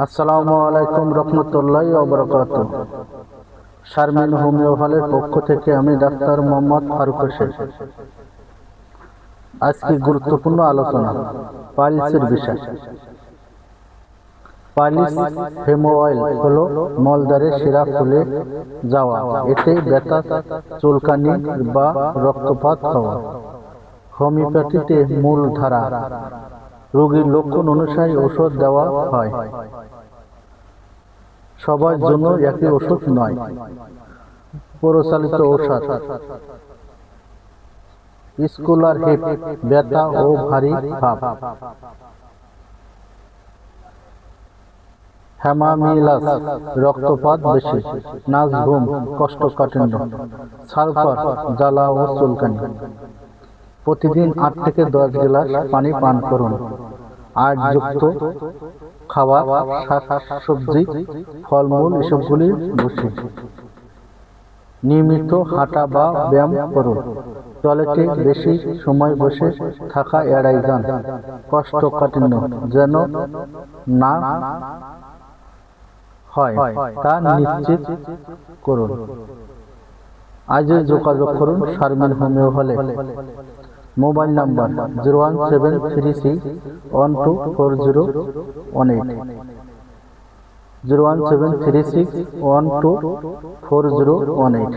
আসসালামু আলাইকুম রহমতুল্লাহি ওয়া বারাকাতুহু। শারমিন হোমিও হলের পক্ষ থেকে আমি ডাক্তার মোহাম্মদ ফারুক হোসেন। আজকে গুরুত্বপূর্ণ আলোচনা পাইলসের বিষয়। পাইলস হেমোরয়েড হলো মলদ্বারে শিরা ফুলে যাওয়া, এতে ব্যথা, চুলকানি বা রক্তপাত হওয়া। হোমিওপ্যাথিতে মূল ধারা রোগীর লক্ষণ অনুসারে ওষুধ দেওয়া হয়। সবার জন্য একই ওষুধ নয়। প্রচলিত ঔষধ: স্কুলার হেড, ব্যথা ও ভারী ভাব; হ্যামামিলাস, রক্তপাত বেশি; নাচ, ঘুম, কোষ্ঠকাঠিন্য; সালফার, জ্বালা ও চুলকানি। প্রতিদিন 8 থেকে 10 গ্লাস পানি পান করুন। আয়রযুক্ত খাবার, শাকসবজি, ফলমূল এসবগুলি বেশি। নিয়মিত হাঁটা বা ব্যায়াম করুন। টয়লেটে বেশি সময় বসে থাকা এড়াই যান। কোষ্ঠকাঠিন্য যেন না হয় তা নিশ্চিত করুন। আজই যোগাযোগ করুন শারমিন হোমিও হলে। Mobile number 01736124018 01736124018।